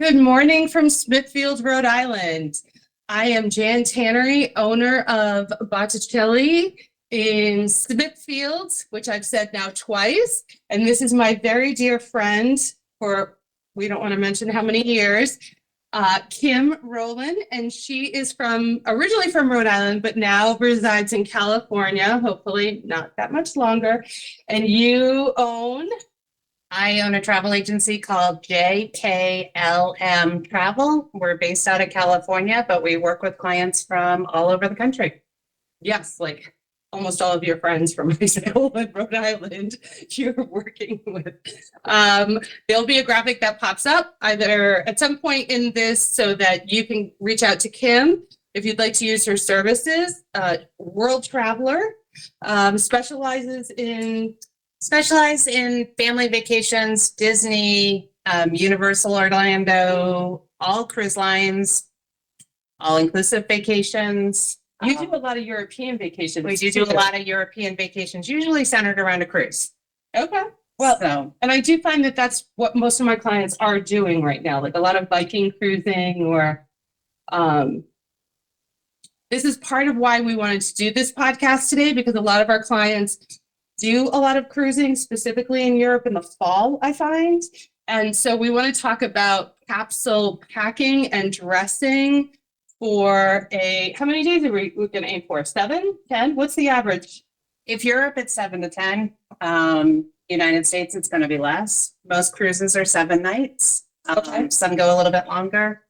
Good morning from Smithfield, Rhode Island. I am Jan Tannery, owner of Botticelli in Smithfield, which I've said now twice. And this is my very dear friend for, we don't want to mention how many years, Kim Rowland. And she is originally from Rhode Island, but now resides in California, hopefully not that much longer. And I own a travel agency called JKLM Travel. We're based out of California, but we work with clients from all over the country. yes, like almost all of your friends from high school in Rhode Island, you're working with. There'll be a graphic that pops up either at some point in this so that you can reach out to Kim if you'd like to use her services. World Traveler Specialize in family vacations, Disney, Universal Orlando, all cruise lines, all-inclusive vacations. You do a lot of European vacations. We do a lot of European vacations, usually centered around a cruise. Okay. Well, and I do find that that's what most of my clients are doing right now, like a lot of Viking cruising or this is part of why we wanted to do this podcast today, because a lot of our clients do a lot of cruising, specifically in Europe in the fall, I find. And so we want to talk about capsule packing and dressing for how many days are we going to aim for? 7, 10? What's the average? If Europe, it's 7 to 10. United States, it's going to be less. Most cruises are 7 nights. Okay. Some go a little bit longer.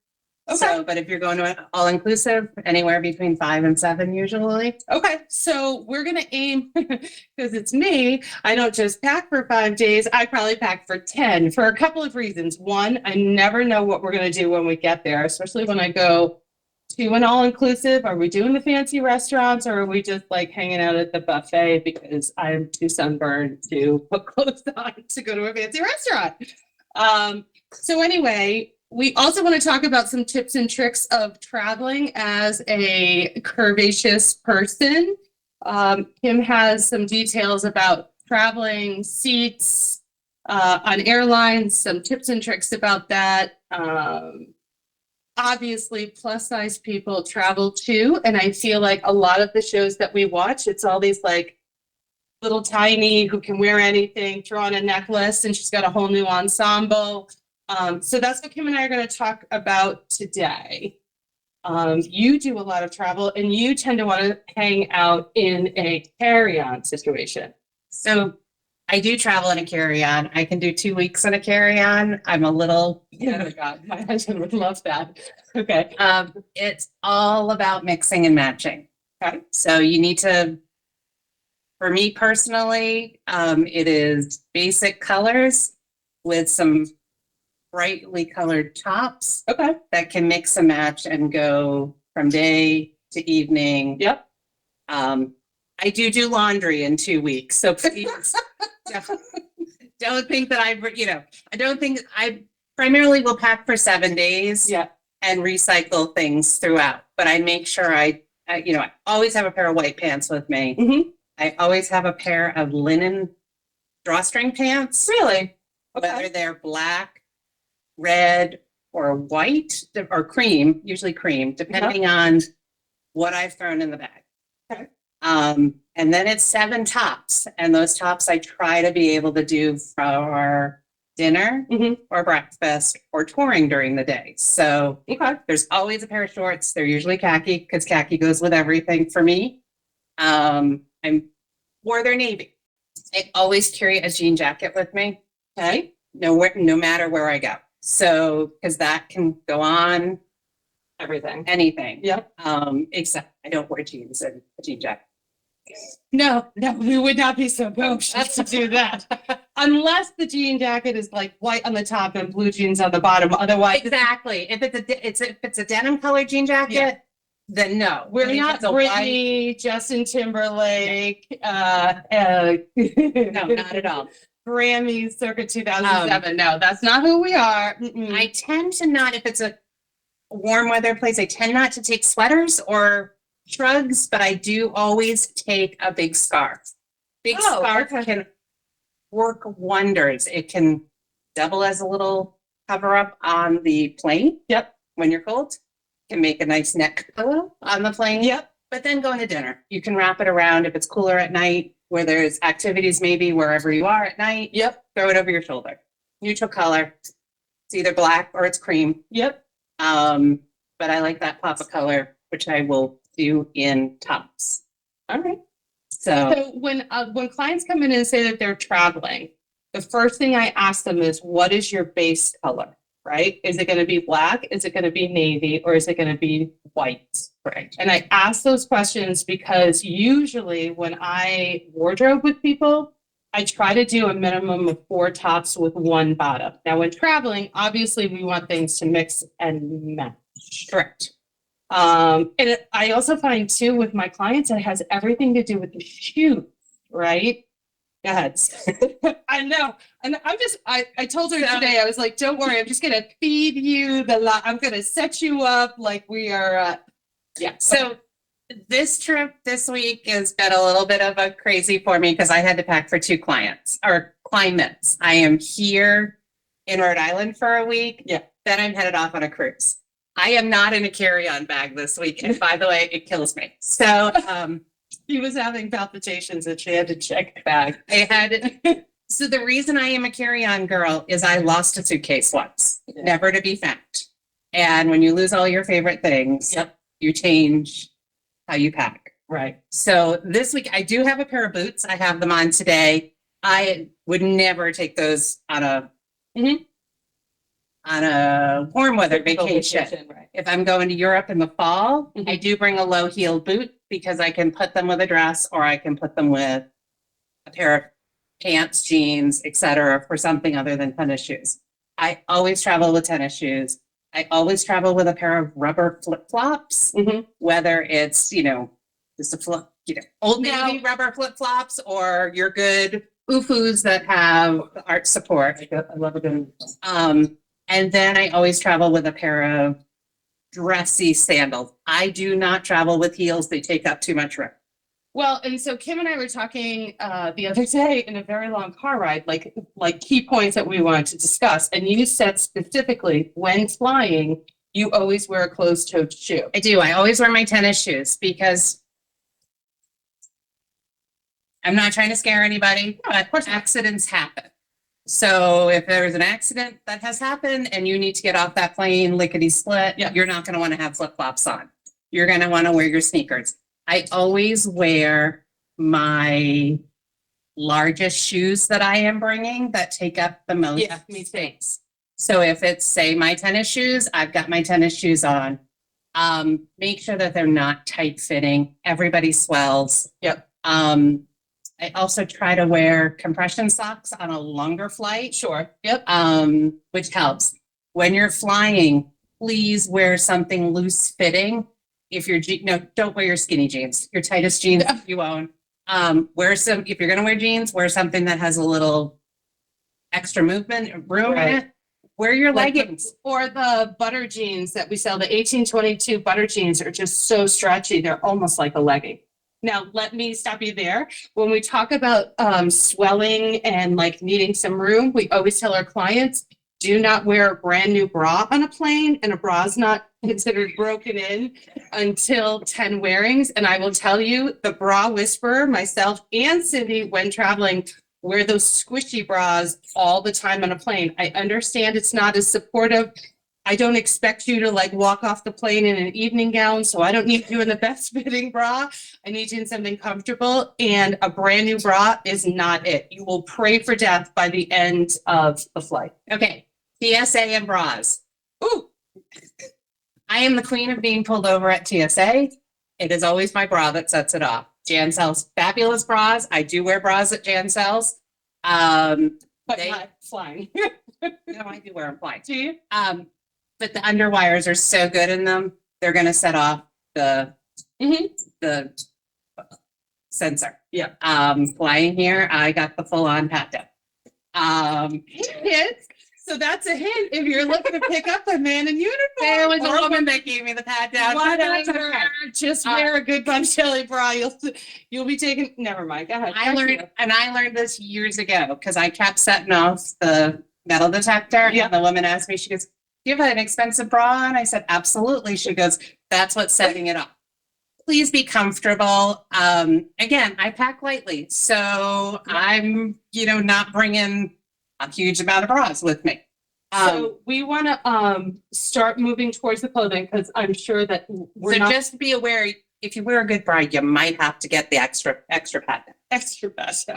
Okay. So, but if you're going to an all-inclusive, anywhere between 5 and 7 usually. Okay, so we're going to aim, because it's me, I don't just pack for 5 days, I probably pack for 10 for a couple of reasons. One, I never know what we're going to do when we get there, especially when I go to an all-inclusive. Are we doing the fancy restaurants, or are we just like hanging out at the buffet because I'm too sunburned to put clothes on to go to a fancy restaurant? So anyway, we also want to talk about some tips and tricks of traveling as a curvaceous person. Kim has some details about traveling seats on airlines, some tips and tricks about that. Obviously, plus size people travel too. And I feel like a lot of the shows that we watch, it's all these like little tiny who can wear anything, throw on a necklace, and she's got a whole new ensemble. So that's what Kim and I are going to talk about today. You do a lot of travel and you tend to want to hang out in a carry-on situation. So I do travel in a carry-on. I can do 2 weeks in a carry-on. I'm a little, oh my God, my husband would love that. Okay. It's all about mixing and matching. Okay. So you need to, for me personally, it is basic colors with some brightly colored tops. Okay. That can mix and match and go from day to evening. Yep. I do laundry in 2 weeks. So please don't think that I don't think I primarily will pack for 7 days. Yeah. And recycle things throughout. But I make sure I always have a pair of white pants with me. Mm-hmm. I always have a pair of linen drawstring pants. Really? Okay. Whether they're black, red, or white, or cream, usually cream, depending on what I've thrown in the bag. Okay. And then it's 7 tops. And those tops I try to be able to do for dinner or breakfast or touring during the day. So there's always a pair of shorts. They're usually khaki because khaki goes with everything for me. Or they're navy. I always carry a jean jacket with me. Okay. No matter where I go. So, because that can go on anything. Yep. Except I don't wear jeans and a jean jacket. No, we would not be so bogus to do that. Unless the jean jacket is like white on the top and blue jeans on the bottom. Otherwise, exactly. If it's a denim colored jean jacket, then no. We're not Britney, Justin Timberlake. No, not at all. Grammys circa 2007. No, that's not who we are. I tend to not, if it's a warm weather place, I tend not to take sweaters or shrugs, but I do always take a big scarf. Scarf can work wonders. It can double as a little cover up on the plane. Yep. When you're cold, can make a nice neck pillow on the plane. Yep. But then going to dinner, you can wrap it around if it's cooler at night, where there's activities maybe wherever you are at night. Yep. Throw it over your shoulder. Neutral color. It's either black or it's cream. Yep. But I like that pop of color, which I will do in tops. All right. So So when clients come in and say that they're traveling, the first thing I ask them is, what is your base color, right? Is it going to be black? Is it going to be navy? Or is it going to be white? right. And I ask those questions because usually when I wardrobe with people, I try to do a minimum of 4 tops with 1 bottom. Now, when traveling, obviously we want things to mix and match. Correct. I also find too with my clients, it has everything to do with the shoes, right? Go ahead. I know. And I told her today, I was like, don't worry, I'm just going to feed you I'm going to set you up like we are. Yeah. So this trip this week has been a little bit of a crazy for me because I had to pack for 2 clients or climates. I am here in Rhode Island for a week. Yeah. Then I'm headed off on a cruise. I am not in a carry-on bag this week. And by the way, it kills me. So, she was having palpitations and she had to check the bag. So the reason I am a carry-on girl is I lost a suitcase once, never to be found. And when you lose all your favorite things, Yep. you change how you pack. Right. So this week I do have a pair of boots. I have them on today. I would never take those on a warm weather vacation. Right. If I'm going to Europe in the fall, Mhm. I do bring a low heel boot because I can put them with a dress or I can put them with a pair of pants, jeans, etc. for something other than tennis shoes. I always travel with tennis shoes. I always travel with a pair of rubber flip-flops, whether it's, just a flip, Old Navy rubber flip-flops or your good UFUs that have arch support. I love it. And then I always travel with a pair of dressy sandals. I do not travel with heels. They take up too much room. Well, and so Kim and I were talking the other day in a very long car ride, like key points that we wanted to discuss. And you said specifically when flying, you always wear a closed-toed shoe. I do. I always wear my tennis shoes because I'm not trying to scare anybody, but of course accidents happen. So if there's an accident that has happened and you need to get off that plane lickety split, you're not going to want to have flip-flops on. You're going to want to wear your sneakers. I always wear my largest shoes that I am bringing that take up the most space. So if it's, say, my tennis shoes, I've got my tennis shoes on. Make sure that they're not tight fitting. Everybody swells. Yep. I also try to wear compression socks on a longer flight. Sure. Yep. Which helps. When you're flying, please wear something loose fitting. If you're, don't wear your skinny jeans, your tightest jeans you own. If you're going to wear jeans, wear something that has a little extra movement, room in it. Wear your leggings. Or the butter jeans that we sell, the 1822 butter jeans are just so stretchy. They're almost like a legging. Now, let me stop you there. When we talk about swelling and like needing some room, we always tell our clients, do not wear a brand new bra on a plane, and a bra is not considered broken in until 10 wearings. And I will tell you, the bra whisperer, myself and Cindy, when traveling, wear those squishy bras all the time on a plane. I understand it's not as supportive. I don't expect you to like walk off the plane in an evening gown, so I don't need you in the best fitting bra. I need you in something comfortable, and a brand new bra is not it. You will pray for death by the end of the flight. Okay, TSA and bras. Ooh, I am the queen of being pulled over at TSA. It is always my bra that sets it off. Jan sells fabulous bras. I do wear bras at Jan sells. But not flying. No, I do wear them flying. Do you? But the underwires are so good in them, they're going to set off the sensor. Yeah. Flying here, I got the full on pat down. Kids, so that's a hint if you're looking to pick up a man in uniform. There was a woman that gave me the pat down. Just wear a good bunch jelly bra. You'll be taking. Never mind. Go ahead. I learned this years ago because I kept setting off the metal detector. Yeah. And the woman asked me, she goes, "Do you have an expensive bra?" And I said, "Absolutely." She goes, "That's what's setting it up. Please be comfortable." Again, I pack lightly, so I'm, not bringing a huge amount of bras with me. So we want to start moving towards the clothing because I'm sure that we're So not just be aware, if you wear a good bra, you might have to get the extra pad. extra best.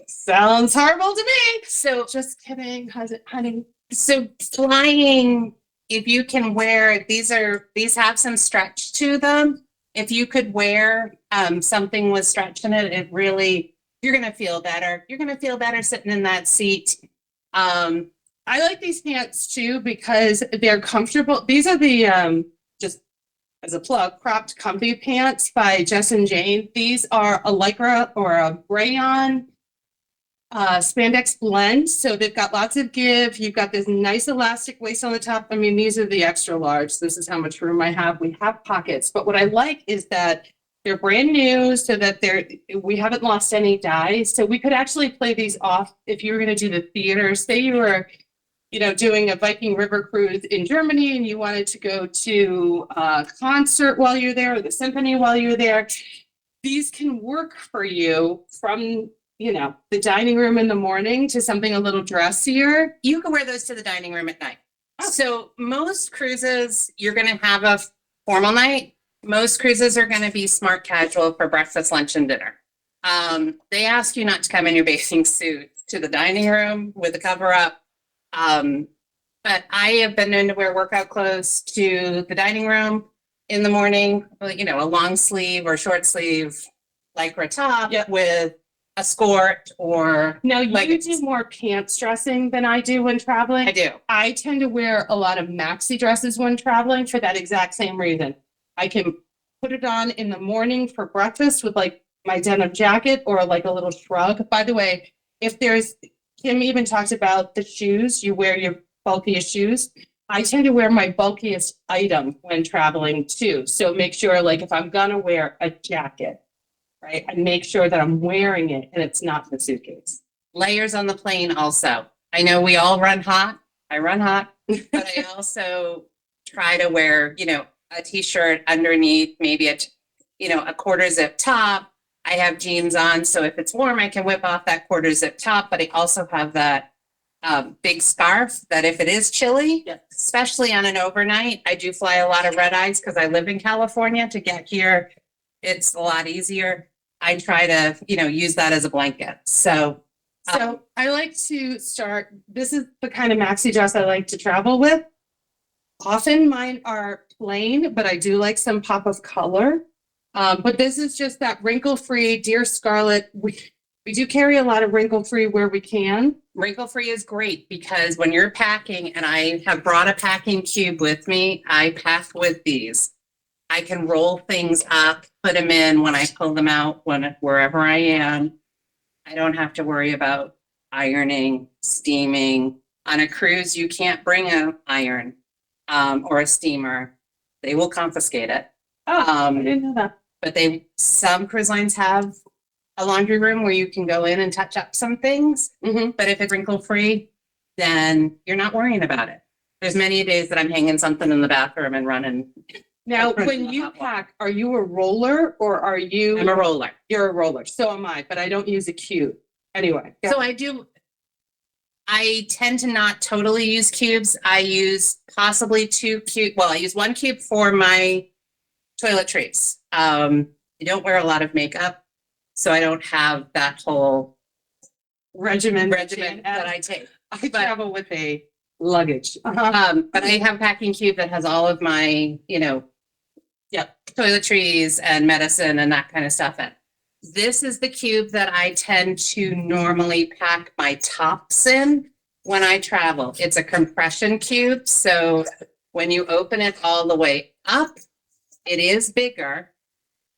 Sounds horrible to me. So, Just kidding, honey. so flying, if you can wear, these have some stretch to them. If you could wear something with stretch in it, it really, you're gonna feel better. You're gonna feel better sitting in that seat. I like these pants too because they're comfortable. These are the just as a plug, cropped comfy pants by Jess and Jane. These are a lycra or a rayon spandex blend. So they've got lots of give. You've got this nice elastic waist on the top. I mean, these are the extra large. This is how much room I have. We have pockets, but what I like is that they're brand new so that we haven't lost any dye. So we could actually play these off if you were going to do the theater. Say you were doing a Viking River cruise in Germany and you wanted to go to a concert while you're there or the symphony while you're there. These can work for you from, the dining room in the morning to something a little dressier. You can wear those to the dining room at night. Oh. So most cruises, you're going to have a formal night. Most cruises are going to be smart casual for breakfast, lunch, and dinner. They ask you not to come in your bathing suit to the dining room with a cover up. But I have been known to wear workout clothes to the dining room in the morning, a long sleeve or short sleeve lycra top with a skirt or Now you leggings. do more pants dressing than I do when traveling. I do. I tend to wear a lot of maxi dresses when traveling for that exact same reason. I can put it on in the morning for breakfast with like my denim jacket or like a little shrug. By the way, Kim even talked about the shoes. You wear your bulkiest shoes. I tend to wear my bulkiest item when traveling too. So make sure, like, if I'm gonna wear a jacket, right, I make sure that I'm wearing it and it's not in the suitcase. Layers on the plane also. I know we all run hot. I run hot, but I also try to wear, a t-shirt underneath, maybe a quarter zip top. I have jeans on, so if it's warm, I can whip off that quarter zip top, but I also have that big scarf that if it is chilly, especially on an overnight, I do fly a lot of red eyes because I live in California. To get here, it's a lot easier. I try to, use that as a blanket. So I like to start, this is the kind of maxi dress I like to travel with. Often mine are plain, but I do like some pop of color. But this is just that wrinkle-free Dear Scarlett. We do carry a lot of wrinkle-free where we can. Wrinkle-free is great because when you're packing, and I have brought a packing cube with me, I pack with these. I can roll things up, put them in when I pull them out wherever I am. I don't have to worry about ironing, steaming. On a cruise, you can't bring an iron or a steamer. They will confiscate it. I didn't know that. But some cruise lines have a laundry room where you can go in and touch up some things. Mm-hmm. But if it's wrinkle-free, then you're not worrying about it. There's many days that I'm hanging something in the bathroom and running. Now, when you pack, are you a roller or are you? I'm a roller. You're a roller. So am I, but I don't use a cube. Anyway. So I tend to not totally use cubes. I use possibly 2 cubes. Well, I use 1 cube for my toiletries. I don't wear a lot of makeup, so I don't have that whole regimen that I take. I travel with a luggage. But I have a packing cube that has all of my, toiletries and medicine and that kind of stuff in. This is the cube that I tend to normally pack my tops in when I travel. It's a compression cube, so when you open it all the way up, it is bigger,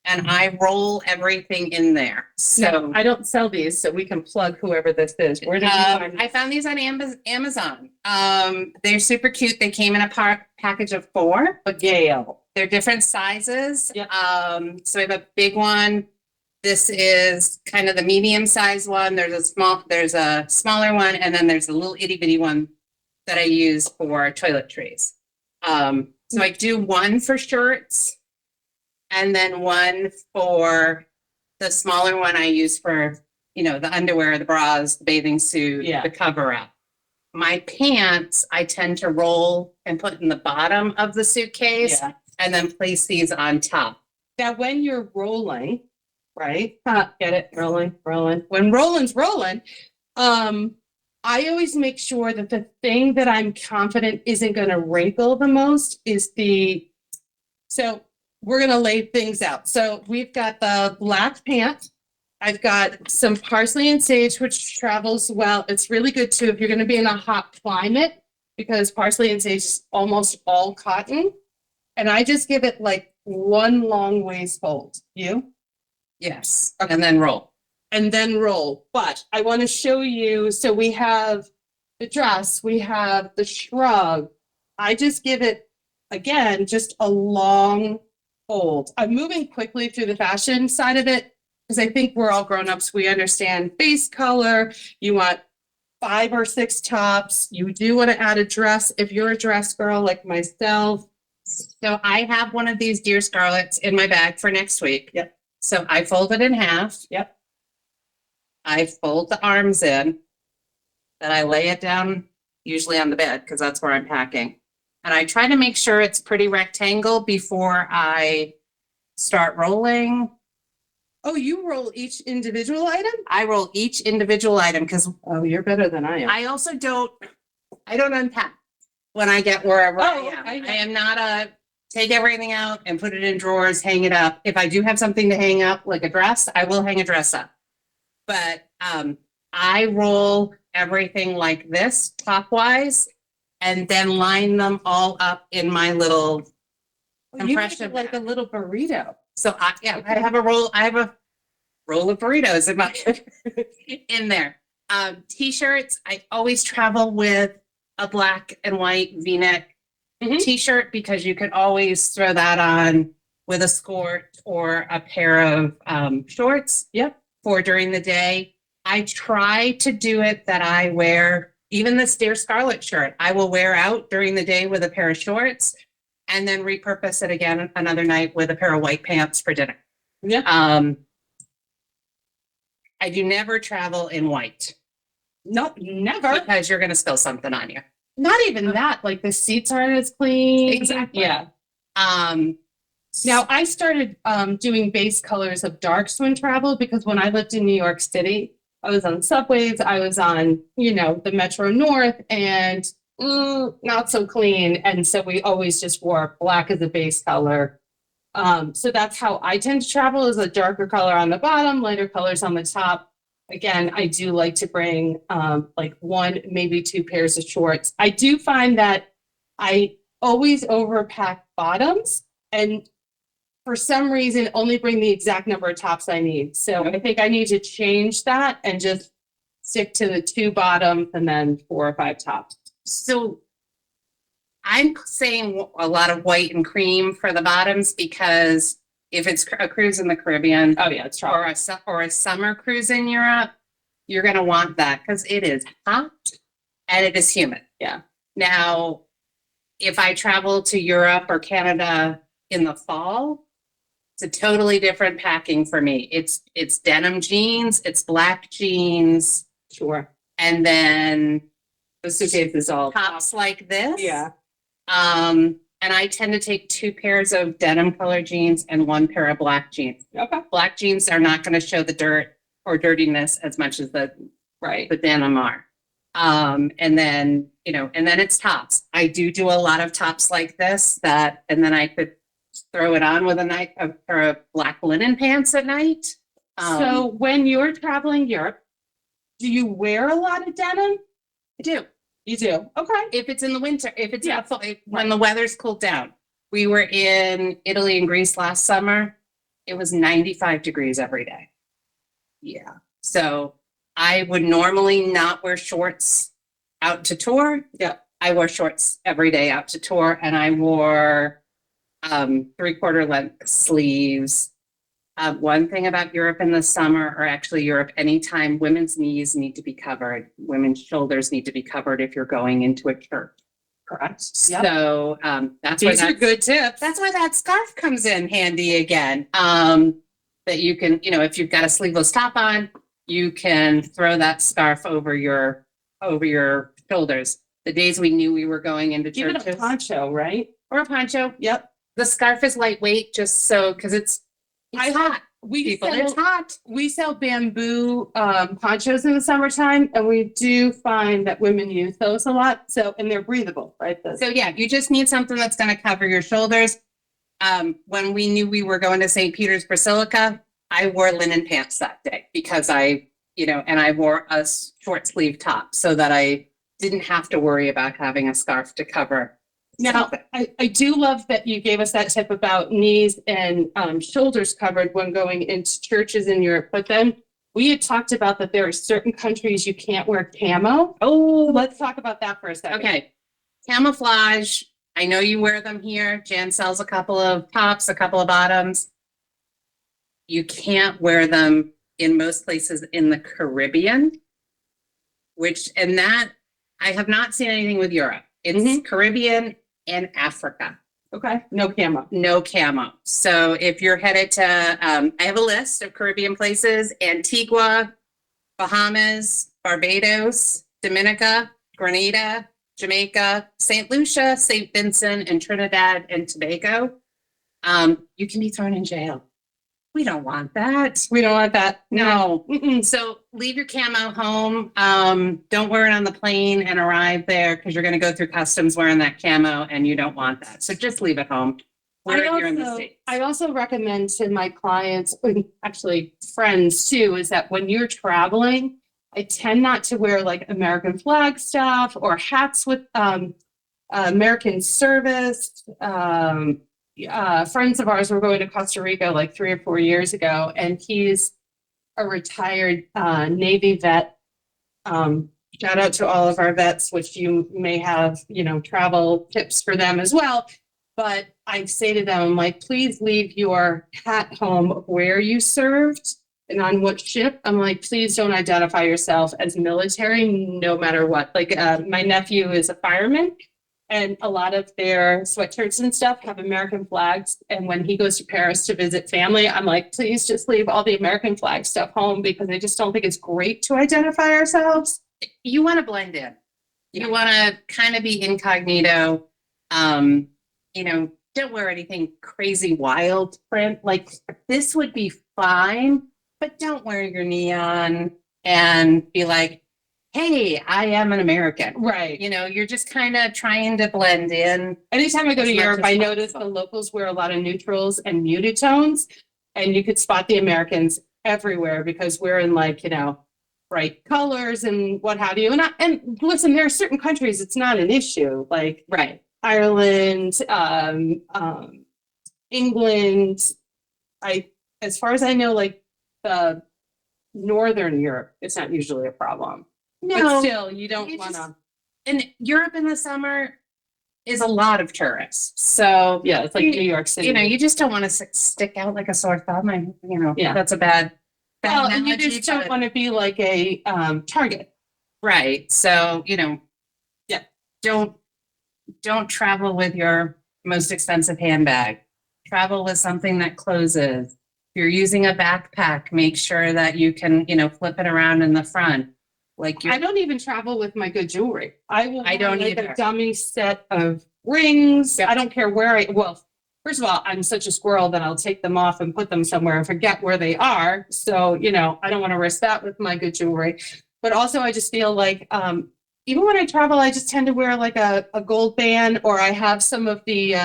and I roll everything in there. So I don't sell these, so we can plug whoever this is. Where did you find I found these on Amazon. They're super cute. They came in a package of 4. a Gale? They're different sizes. Yep. So I have a big one. This is kind of the medium sized one. There's a smaller one, and then there's a little itty bitty one that I use for toiletries. So I do one for shirts and then one for the smaller one I use for, the underwear, the bras, the bathing suit, Yeah. the cover up. My pants, I tend to roll and put in the bottom of the suitcase Yeah. and then place these on top. Now, when you're rolling, right? Get it? Rolling. When rolling's rolling, I always make sure that the thing that I'm confident isn't going to wrinkle the most is so we're going to lay things out. So we've got the black pants. I've got some parsley and sage, which travels well. It's really good too if you're going to be in a hot climate because parsley and sage is almost all cotton. And I just give it like one long waist fold. You? Yes. And then roll. And then roll. But I want to show you, so we have the dress, we have the shrug. I just give it, again, just a long fold. I'm moving quickly through the fashion side of it because I think we're all grown-ups. We understand base color. You want 5 or 6 tops. You do want to add a dress if you're a dress girl like myself. So I have one of these Dear Scarlets in my bag for next week. Yep. So I fold it in half. Yep. I fold the arms in. Then I lay it down, usually on the bed, because that's where I'm packing. And I try to make sure it's pretty rectangle before I start rolling. Oh, you roll each individual item? I roll each individual item because Oh, you're better than I am. I also don't unpack when I get wherever I Oh, am. okay. I am not take everything out and put it in drawers, hang it up. If I do have something to hang up, like a dress, I will hang a dress up. But I roll everything like this, top-wise, and then line them all up in my little You make compression it like a bag. little burrito. So I have a roll of burritos in my in there. T-shirts, I always travel with a black and white V-neck T-shirt because you could always throw that on with a skirt or a pair of shorts. Yep. For during the day. I try to do it that I wear even this Dear Scarlet shirt. I will wear out during the day with a pair of shorts and then repurpose it again another night with a pair of white pants for dinner. Yeah. I do never travel in white. No, never. Because you're going to spill something on you. Not even that. Like the seats aren't as clean. Exactly. Yeah. Now I started doing base colors of darks when travel because when I lived in New York City, I was on subways, I was on, the Metro North and not so clean. And so we always just wore black as a base color. So that's how I tend to travel is a darker color on the bottom, lighter colors on the top. Again, I do like to bring like 1, maybe 2 pairs of shorts. I do find that I always overpack bottoms and for some reason only bring the exact number of tops I need. So I think I need to change that and just stick to the 2 bottoms and then 4 or 5 tops. So I'm saying a lot of white and cream for the bottoms because if it's a cruise in the Caribbean, Oh yeah, it's or a summer cruise in Europe, you're going to want that because it is hot and it is humid. Yeah. Now, if I travel to Europe or Canada in the fall, it's a totally different packing for me. It's denim jeans, it's black jeans. Sure. And then The suitcase is all tops like this. Yeah. And I tend to take 2 pairs of denim color jeans and 1 pair of black jeans. Okay. Black jeans are not going to show the dirt or dirtiness as much as the denim are. And then it's tops. I do a lot of tops like this and then I could throw it on with a pair of black linen pants at night. So when you're traveling Europe, do you wear a lot of denim? I do. You do? Okay. If it's in the winter, if it's when the weather's cooled down. We were in Italy and Greece last summer. It was 95 degrees every day. Yeah. So I would normally not wear shorts out to tour. Yeah. I wore shorts every day out to tour and I wore 3/4 length sleeves, One thing about Europe in the summer, or actually Europe anytime, women's knees need to be covered. Women's shoulders need to be covered if you're going into a church. Correct. Yep. So that's why These are good tips. That's why that scarf comes in handy again. That you can, if you've got a sleeveless top on, you can throw that scarf over your shoulders. The days we knew we were going into churches. Even a poncho, right? Or a poncho. Yep. The scarf is lightweight, just so because it's hot. It's hot. We sell bamboo ponchos in the summertime, and we do find that women use those a lot. So, and they're breathable, right? So yeah, you just need something that's going to cover your shoulders. When we knew we were going to St. Peter's Basilica, I wore linen pants that day because and I wore a short sleeve top so that I didn't have to worry about having a scarf to cover. Now, I do love that you gave us that tip about knees and shoulders covered when going into churches in Europe. But then we had talked about that there are certain countries you can't wear camo. Oh, let's talk about that for a second. Okay. Camouflage. I know you wear them here. Jan sells a couple of tops, a couple of bottoms. You can't wear them in most places in the Caribbean, and that I have not seen anything with Europe. It's Caribbean and Africa. Okay. No camo. No camo. So if you're headed to, I have a list of Caribbean places: Antigua, Bahamas, Barbados, Dominica, Grenada, Jamaica, St. Lucia, St. Vincent, and Trinidad and Tobago. You can be thrown in jail. We don't want that. We don't want that. No. So leave your camo home. Don't wear it on the plane and arrive there because you're going to go through customs wearing that camo and you don't want that. So just leave it home. I also recommend to my clients, and actually friends too, is that when you're traveling, I tend not to wear like American flag stuff or hats with American service. Friends of ours were going to Costa Rica like 3 or 4 years ago, and he's a retired Navy vet. Shout out to all of our vets, which you may have, travel tips for them as well. But I say to them, like, please leave your hat home of where you served and on what ship. I'm like, please don't identify yourself as military, no matter what. Like, my nephew is a fireman. And a lot of their sweatshirts and stuff have American flags. And when he goes to Paris to visit family, I'm like, please just leave all the American flag stuff home because I just don't think it's great to identify ourselves. You want to blend in. You want to kind of be incognito. Don't wear anything crazy wild print. Like this would be fine, but don't wear your neon and be like, hey, I am an American. Right. You're just kind of trying to blend in. Anytime I go to Europe, I notice the locals wear a lot of neutrals and muted tones, and you could spot the Americans everywhere because we're in bright colors and what have you. And listen, there are certain countries it's not an issue, like Ireland, England. As far as I know, like the Northern Europe, it's not usually a problem. No, but still, you don't want to. And Europe in the summer is a lot of tourists. So yeah, it's like New York City. You just don't want to stick out like a sore thumb. That's a bad and you just don't want to be like a target. Right. So, don't travel with your most expensive handbag. Travel with something that closes. If you're using a backpack, make sure that you can, flip it around in the front. I don't even travel with my good jewelry. I don't either. A dummy set of rings. Yep. I don't care where first of all, I'm such a squirrel that I'll take them off and put them somewhere and forget where they are. So, I don't want to risk that with my good jewelry. But also I just feel like, even when I travel, I just tend to wear like a gold band, or I have some of the,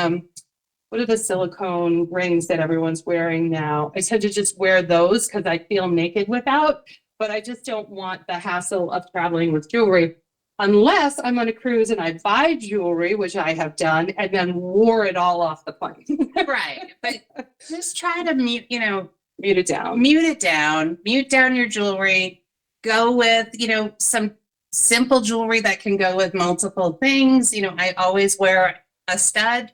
what are the silicone rings that everyone's wearing now? I tend to just wear those because I feel naked without. But I just don't want the hassle of traveling with jewelry unless I'm on a cruise and I buy jewelry, which I have done, and then wore it all off the plane. Right. But just try to mute it down. Mute down your jewelry. Go with, some simple jewelry that can go with multiple things. I always wear a stud.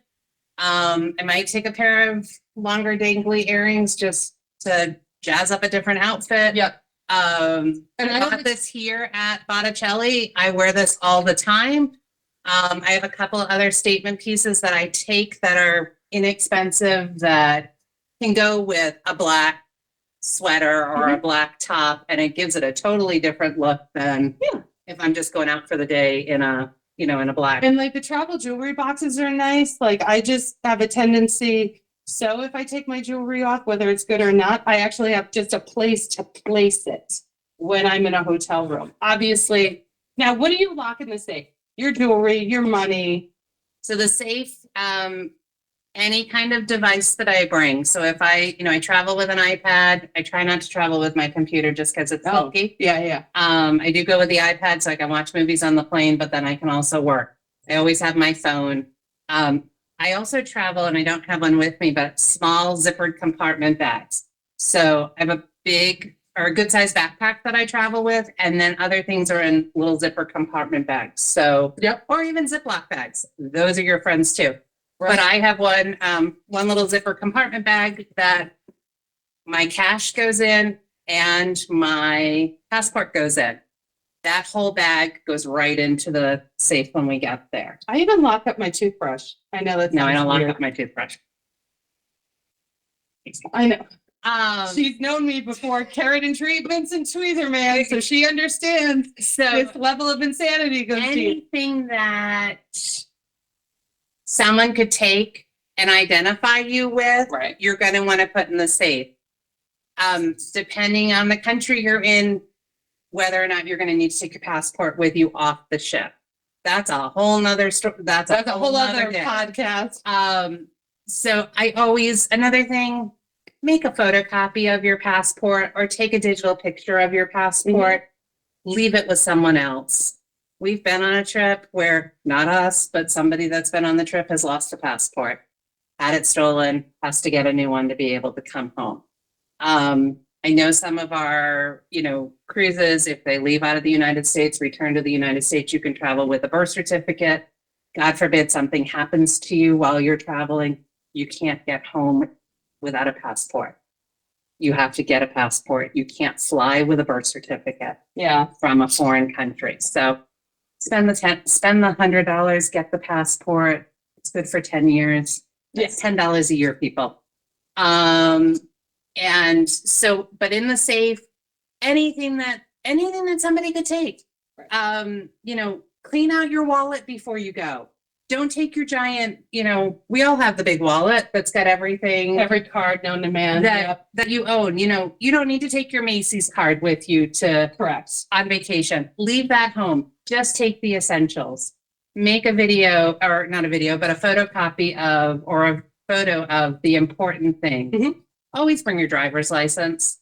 I might take a pair of longer dangly earrings just to jazz up a different outfit. Yep. And I got this here at Botticelli. I wear this all the time. I have a couple of other statement pieces that I take that are inexpensive that can go with a black sweater or a black top, and it gives it a totally different look than if I'm just going out for the day in a, in a black. And like the travel jewelry boxes are nice. Like I just have a tendency. So if I take my jewelry off, whether it's good or not, I actually have just a place to place it when I'm in a hotel room. Obviously. Now, what do you lock in the safe? Your jewelry, your money. So the safe, any kind of device that I bring. So if I travel with an iPad, I try not to travel with my computer just because it's bulky. Yeah. I do go with the iPad so I can watch movies on the plane, but then I can also work. I always have my phone. I also travel, and I don't have one with me, but small zippered compartment bags. So I have a big or a good sized backpack that I travel with, and then other things are in little zipper compartment bags. So, or even Ziploc bags. Those are your friends too. Right. But I have one little zipper compartment bag that my cash goes in and my passport goes in. That whole bag goes right into the safe when we get there. I even lock up my toothbrush. I know that's no, I don't lock up my toothbrush. I know. She's known me before, keratin treatments and tweezer man, so she understands this level of insanity goes deep. Anything that someone could take and identify you with, you're going to want to put in the safe. Depending on the country you're in, whether or not you're going to need to take your passport with you off the ship. That's a whole nother story. That's a whole other podcast. So another thing, make a photocopy of your passport or take a digital picture of your passport. Leave it with someone else. We've been on a trip where, not us, but somebody that's been on the trip has lost a passport, had it stolen, has to get a new one to be able to come home. I know some of our, cruises, if they leave out of the United States, return to the United States, you can travel with a birth certificate. God forbid something happens to you while you're traveling, you can't get home without a passport. You have to get a passport. You can't fly with a birth certificate from a foreign country. So spend the $100, get the passport. It's good for 10 years. It's $10 a year, people. And so, but in the safe, anything that somebody could take, clean out your wallet before you go. Don't take your giant, we all have the big wallet that's got everything. Every card known to man. That you own. You don't need to take your Macy's card with you on vacation. Leave that home. Just take the essentials. Make a video, or not a video, but a photocopy of, or a photo of the important things. Always bring your driver's license.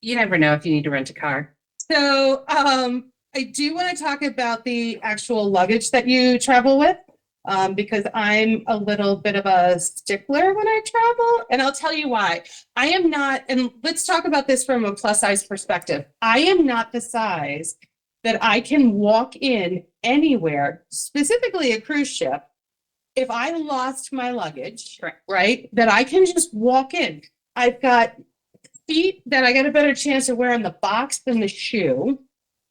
You never know if you need to rent a car. So, I do want to talk about the actual luggage that you travel with, because I'm a little bit of a stickler when I travel, and I'll tell you why. I am not, and let's talk about this from a plus size perspective. I am not the size that I can walk in anywhere, specifically a cruise ship, if I lost my luggage, right, that I can just walk in. I've got feet that I got a better chance of wearing the box than the shoe.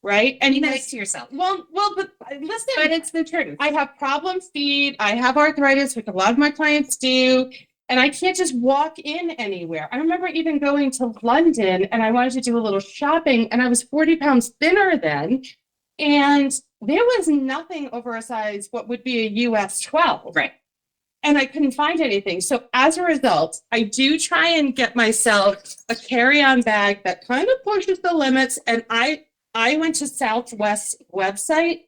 Right. And be nice to yourself. Well, but listen, but it's the truth. I have problem feet. I have arthritis, which a lot of my clients do. And I can't just walk in anywhere. I remember even going to London and I wanted to do a little shopping and I was 40 pounds thinner then. And there was nothing over a size, what would be a US 12. Right. And I couldn't find anything. So as a result, I do try and get myself a carry-on bag that kind of pushes the limits. And I went to Southwest's website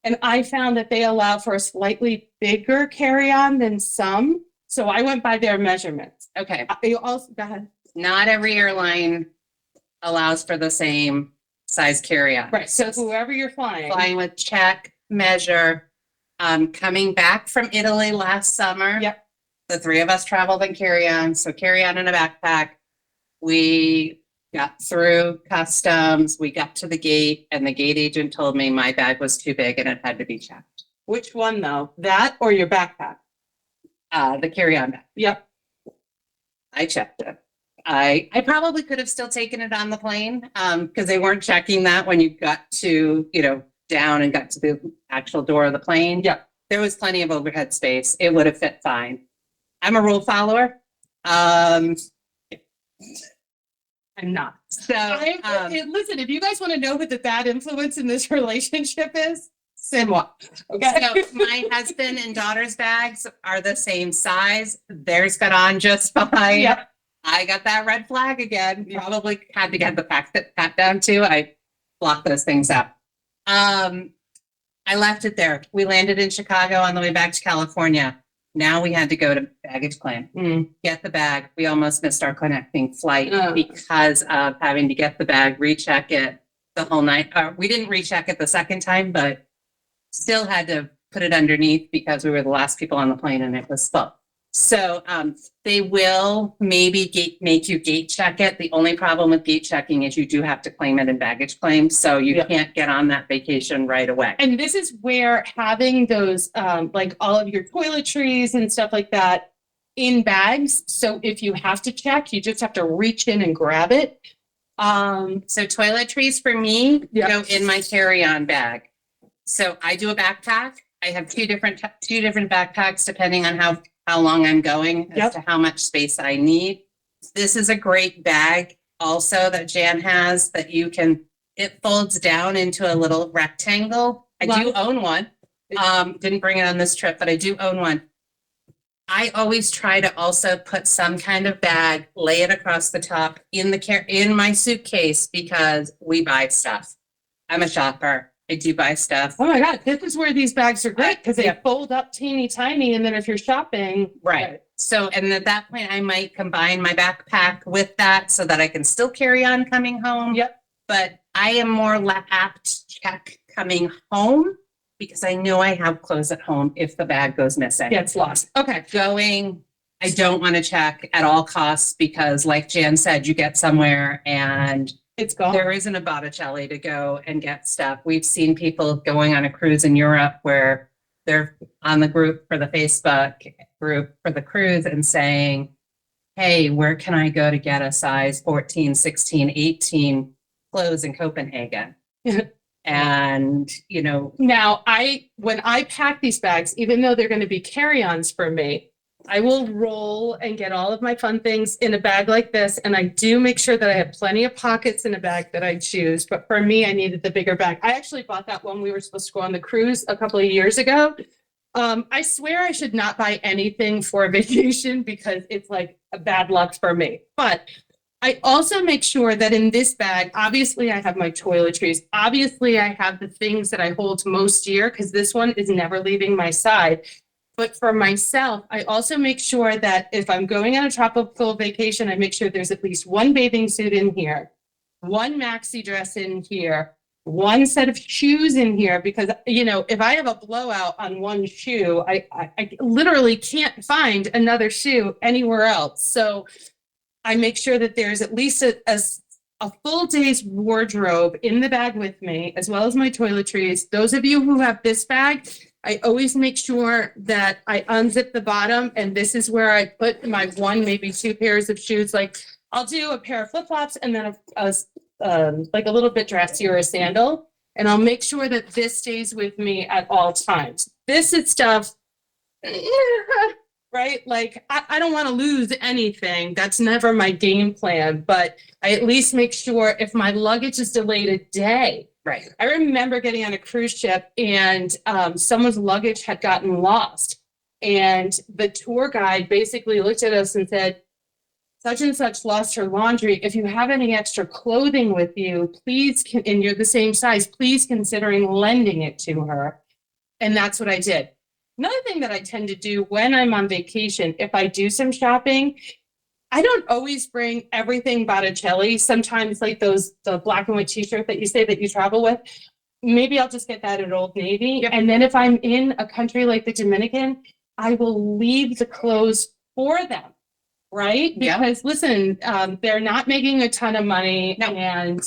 and I found that they allow for a slightly bigger carry-on than some. So I went by their measurements. Okay. You also, go ahead. Not every airline allows for the same size carry-on. Right. So whoever you're flying with, check, measure. Coming back from Italy last summer. Yep. The three of us traveled in carry-on. So carry-on in a backpack. We got through customs, we got to the gate, and the gate agent told me my bag was too big and it had to be checked. Which one though? That or your backpack? The carry-on bag. Yep. I checked it. I probably could have still taken it on the plane, because they weren't checking that when you got to, down and got to the actual door of the plane. Yeah. There was plenty of overhead space. It would have fit fine. I'm a rule follower. Um, I'm not. so, Listen, if you guys want to know who the bad influence in this relationship is, c'est moi. Okay. So my husband and daughter's bags are the same size. Theirs got on just fine. Yep. I got that red flag again. Probably had to get the pat down too. I blocked those things out. I left it there. We landed in Chicago on the way back to California. Now we had to go to baggage claim, get the bag. We almost missed our connecting flight because of having to get the bag, recheck it the whole night. We didn't recheck it the second time, but still had to put it underneath because we were the last people on the plane and it was full. So they will maybe make you gate check it. The only problem with gate checking is you do have to claim it in baggage claim. So you can't get on that vacation right away. And this is where having those, like all of your toiletries and stuff like that in bags. So if you have to check, you just have to reach in and grab it. So toiletries for me go in my carry-on bag. So I do a backpack. I have two different backpacks depending on how long I'm going as to how much space I need. This is a great bag also that Jan has that it folds down into a little rectangle. I do own one. Didn't bring it on this trip, but I do own one. I always try to also put some kind of bag, lay it across the top in my suitcase because we buy stuff. I'm a shopper. I do buy stuff. Oh my God, this is where these bags are great because they fold up teeny tiny. And then if you're shopping. Right. So, and at that point, I might combine my backpack with that so that I can still carry on coming home. Yep. But I am more apt to check coming home because I know I have clothes at home if the bag goes missing. Gets lost. Okay. I don't want to check at all costs because like Jan said, you get somewhere and it's gone. There isn't a Botticelli to go and get stuff. We've seen people going on a cruise in Europe where they're on the group for the Facebook group for the cruise and saying, hey, where can I go to get a size 14, 16, 18 clothes in Copenhagen? And, now when I pack these bags, even though they're going to be carry-ons for me, I will roll and get all of my fun things in a bag like this. And I do make sure that I have plenty of pockets in a bag that I choose. But for me, I needed the bigger bag. I actually bought that when we were supposed to go on the cruise a couple of years ago. I swear I should not buy anything for a vacation because it's like a bad luck for me. But I also make sure that in this bag, obviously I have my toiletries. Obviously I have the things that I hold most dear because this one is never leaving my side. But for myself, I also make sure that if I'm going on a tropical vacation, I make sure there's at least one bathing suit in here, one maxi dress in here, one set of shoes in here, because, if I have a blowout on one shoe, I literally can't find another shoe anywhere else. So I make sure that there's at least a full day's wardrobe in the bag with me, as well as my toiletries. Those of you who have this bag, I always make sure that I unzip the bottom, and this is where I put my one, maybe two pairs of shoes. Like I'll do a pair of flip-flops and then like a little bit dressy or a sandal. And I'll make sure that this stays with me at all times. This is stuff, right? Like I don't want to lose anything. That's never my game plan, but I at least make sure if my luggage is delayed a day. Right. I remember getting on a cruise ship and someone's luggage had gotten lost. And the tour guide basically looked at us and said, such and such lost her laundry. If you have any extra clothing with you, please, and you're the same size, please considering lending it to her. And that's what I did. Another thing that I tend to do when I'm on vacation, if I do some shopping, I don't always bring everything Botticelli. Sometimes like the black and white t-shirt that you say that you travel with, maybe I'll just get that at Old Navy. Yep. And then if I'm in a country like the Dominican, I will leave the clothes for them, right? Because listen, they're not making a ton of money. No. And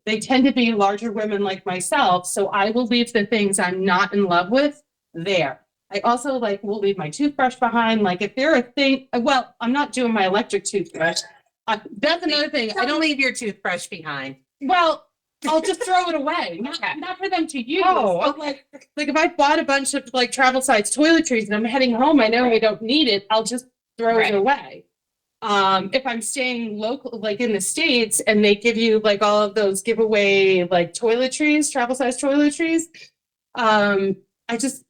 they tend to be larger women like myself. So I will leave the things I'm not in love with there. I also like will leave my toothbrush behind. Like if there are things, well, I'm not doing my electric toothbrush. That's another thing. I don't leave your toothbrush behind. Well, I'll just throw it away. Not for them to use. Oh, But like if I bought a bunch of like travel size toiletries and I'm heading home, I know I don't need it. I'll just throw it away. If I'm staying local, like in the States, and they give you like all of those giveaway like toiletries, travel size toiletries, I just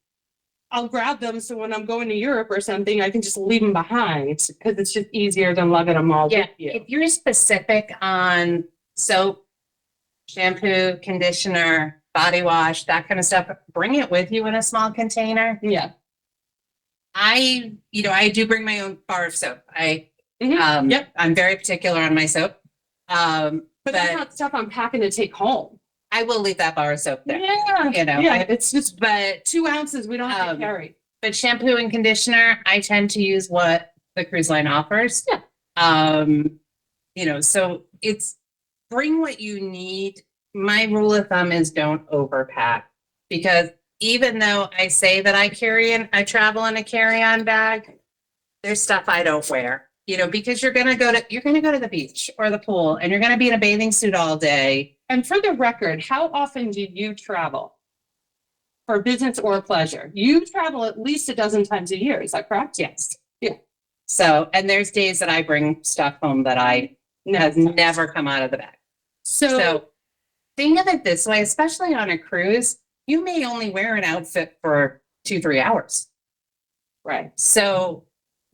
I'll grab them so when I'm going to Europe or something, I can just leave them behind because it's just easier than lugging them all with you. If you're specific on soap, shampoo, conditioner, body wash, that kind of stuff, bring it with you in a small container. Yeah. I do bring my own bar of soap. Yep. I'm very particular on my soap. But that's not stuff I'm packing to take home. I will leave that bar of soap there. Yeah. It's just, but 2 ounces we don't have to carry. But shampoo and conditioner, I tend to use what the cruise line offers. Yeah. So it's bring what you need. My rule of thumb is don't overpack, because even though I say that I travel in a carry-on bag, there's stuff I don't wear, because you're going to go to the beach or the pool and you're going to be in a bathing suit all day. And for the record, how often do you travel for business or pleasure? You travel at least a dozen times a year. Is that correct? Yes. Yeah. So, and there's days that I bring stuff home that has never come out of the bag. So think of it this way, especially on a cruise, you may only wear an outfit for 2-3 hours. Right. So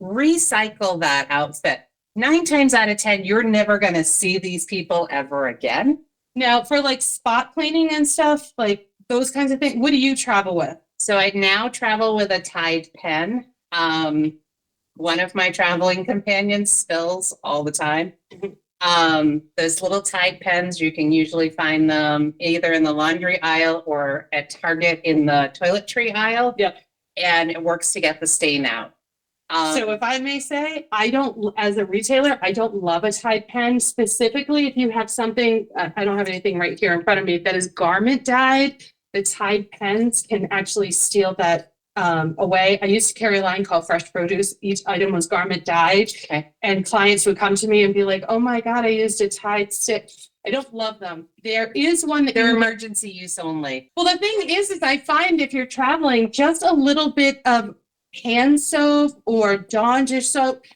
recycle that outfit. 9 times out of 10, you're never going to see these people ever again. Now, for like spot cleaning and stuff, like those kinds of things, what do you travel with? So I now travel with a Tide pen. One of my traveling companions spills all the time. Those little Tide pens, you can usually find them either in the laundry aisle or at Target in the toiletry aisle. Yep. And it works to get the stain out. So if I may say, as a retailer, I don't love a Tide pen, specifically if you have something, I don't have anything right here in front of me that is garment dyed. The Tide pens can actually steal that away. I used to carry a line called Fresh Produce. Each item was garment dyed. Okay. And clients would come to me and be like, oh my God, I used a Tide stick. I don't love them. There is one that they're emergency use only. Well, the thing is I find if you're traveling, just a little bit of hand soap or Dawn dish soap.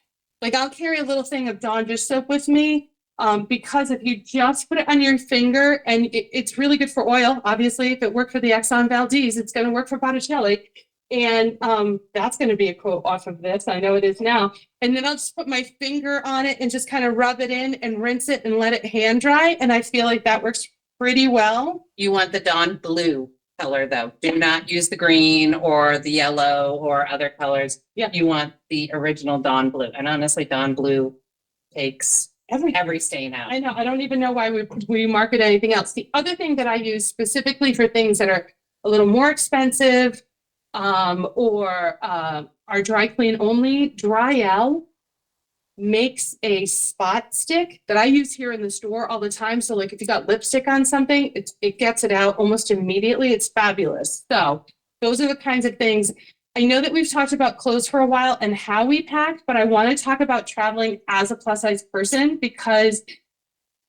Like I'll carry a little thing of Dawn dish soap with me because if you just put it on your finger, and it's really good for oil. Obviously, if it worked for the Exxon Valdez, it's going to work for Botticelli. And that's going to be a quote off of this. I know it is now. And then I'll just put my finger on it and just kind of rub it in and rinse it and let it hand dry. And I feel like that works pretty well. You want the Dawn blue color though. Do not use the green or the yellow or other colors. Yeah. You want the original Dawn blue. And honestly, Dawn blue takes every stain out. I know. I don't even know why we market anything else. The other thing that I use specifically for things that are a little more expensive or are dry clean only, Dryel makes a spot stick that I use here in the store all the time. So like if you got lipstick on something, it gets it out almost immediately. It's fabulous. So those are the kinds of things. I know that we've talked about clothes for a while and how we pack, but I want to talk about traveling as a plus size person because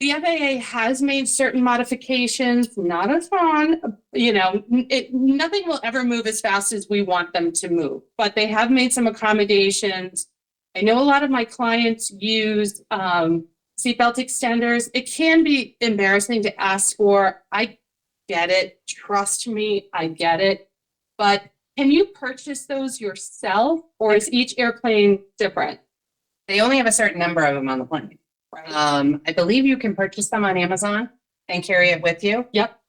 the FAA has made certain modifications, not a ton, nothing will ever move as fast as we want them to move, but they have made some accommodations. I know a lot of my clients use seatbelt extenders. It can be embarrassing to ask for. I get it. Trust me, I get it. But can you purchase those yourself, or is each airplane different? They only have a certain number of them on the plane. Right. I believe you can purchase them on Amazon and carry it with you. Yep.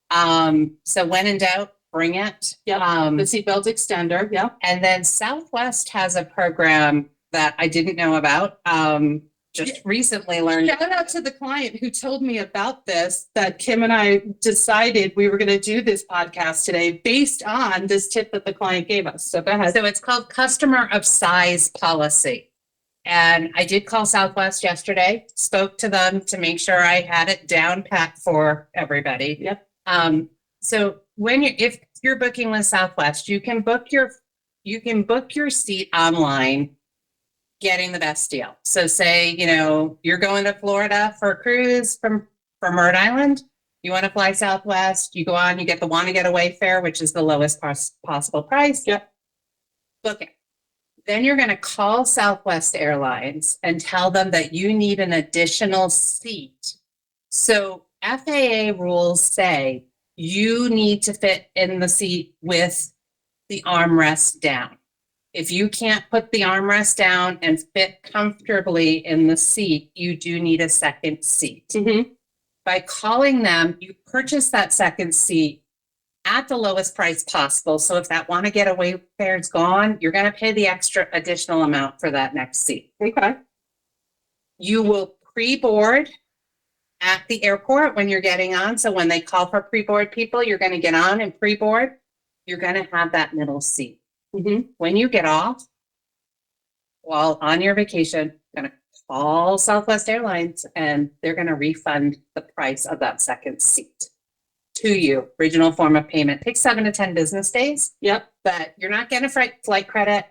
So when in doubt, bring it. Yep. The seatbelt extender. Yep. And then Southwest has a program that I didn't know about. Just recently learned. Shout out to the client who told me about this, that Kim and I decided we were going to do this podcast today based on this tip that the client gave us. So go ahead. So it's called Customer of Size Policy. And I did call Southwest yesterday, spoke to them to make sure I had it down pat for everybody. Yep. So if you're booking with Southwest, you can book you can book your seat online, getting the best deal. So say, you're going to Florida for a cruise from Rhode Island. You want to fly Southwest, you go on, you get the want to get away fare, which is the lowest possible price. Yep. Book it. Then you're going to call Southwest Airlines and tell them that you need an additional seat. So FAA rules say you need to fit in the seat with the armrest down. If you can't put the armrest down and fit comfortably in the seat, you do need a second seat. Mm-hmm. By calling them, you purchase that second seat at the lowest price possible. So if that want to get away fare is gone, you're going to pay the extra additional amount for that next seat. Okay. You will pre-board at the airport when you're getting on. So when they call for pre-board people, you're going to get on and pre-board. You're going to have that middle seat. Mm-hmm. When you get off, while on your vacation, you're going to call Southwest Airlines and they're going to refund the price of that second seat to you. Original form of payment takes 7 to 10 business days. Yep. But you're not getting a flight credit.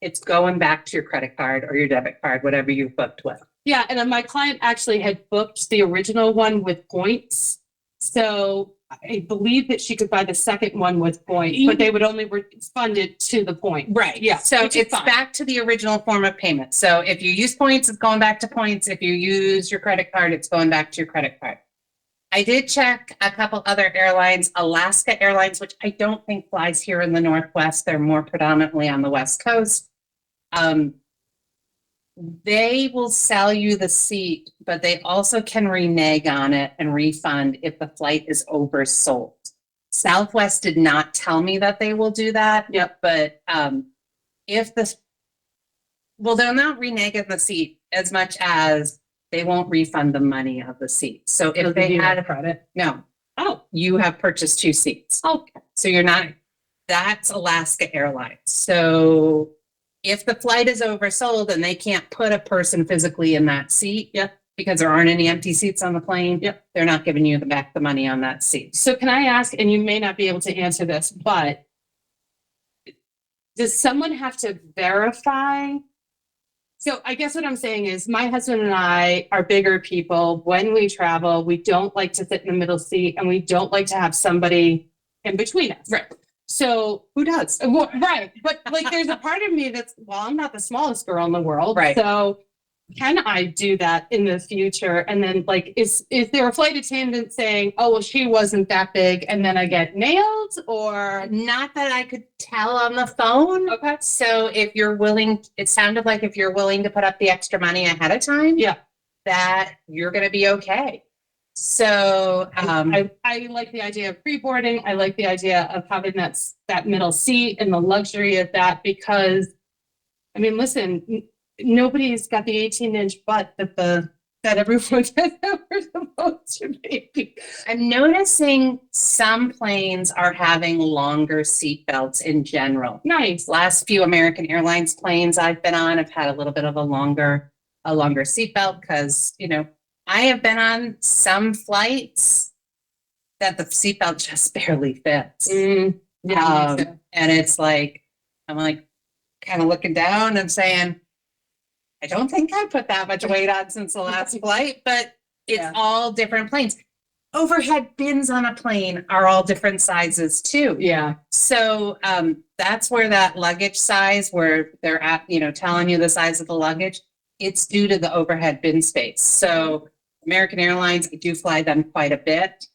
It's going back to your credit card or your debit card, whatever you've booked with. Yeah, and then my client actually had booked the original one with points. So I believe that she could buy the second one with points, but they would only refund it to the point. Right. Yeah. So which is it's fine. back to the original form of payment. So if you use points, it's going back to points. If you use your credit card, it's going back to your credit card. I did check a couple other airlines, Alaska Airlines, which I don't think flies here in the Northwest. They're more predominantly on the West Coast. They will sell you the seat, but they also can renege on it and refund if the flight is oversold. Southwest did not tell me that they will do that. Yep. But they'll not renege on the seat as much as they won't refund the money of the seat. So if they had a credit. no, Oh, you have purchased 2 seats. okay. So you're not, that's Alaska Airlines. So if the flight is oversold and they can't put a person physically in that seat, because there aren't any empty seats on the plane, they're not giving you back the money on that seat. So can I ask, and you may not be able to answer this, but does someone have to verify? So I guess what I'm saying is my husband and I are bigger people. When we travel, we don't like to sit in the middle seat and we don't like to have somebody in between us. Right. So Who does? well, right. But like, there's a part of me that's, well, I'm not the smallest girl in the world. Right. So can I do that in the future? And then like, is there a flight attendant saying, oh, well, she wasn't that big and then I get nailed or? Not that I could tell on the phone. Okay. So if you're willing, it sounded like if you're willing to put up the extra money ahead of time, that you're going to be okay. So I like the idea of pre-boarding. I like the idea of having that middle seat and the luxury of that because, I mean, listen, nobody's got the 18-inch butt that everyone says that we're supposed to be. I'm noticing some planes are having longer seat belts in general. Nice. Last few American Airlines planes I've been on have had a little bit of a longer seat belt because, I have been on some flights that the seatbelt just barely fits. And it's like, I'm like kind of looking down and saying, I don't think I put that much weight on since the last flight, but it's all different planes. Overhead bins on a plane are all different sizes too. Yeah. So that's where that luggage size, where they're at, telling you the size of the luggage, it's due to the overhead bin space. So American Airlines, I do fly them quite a bit.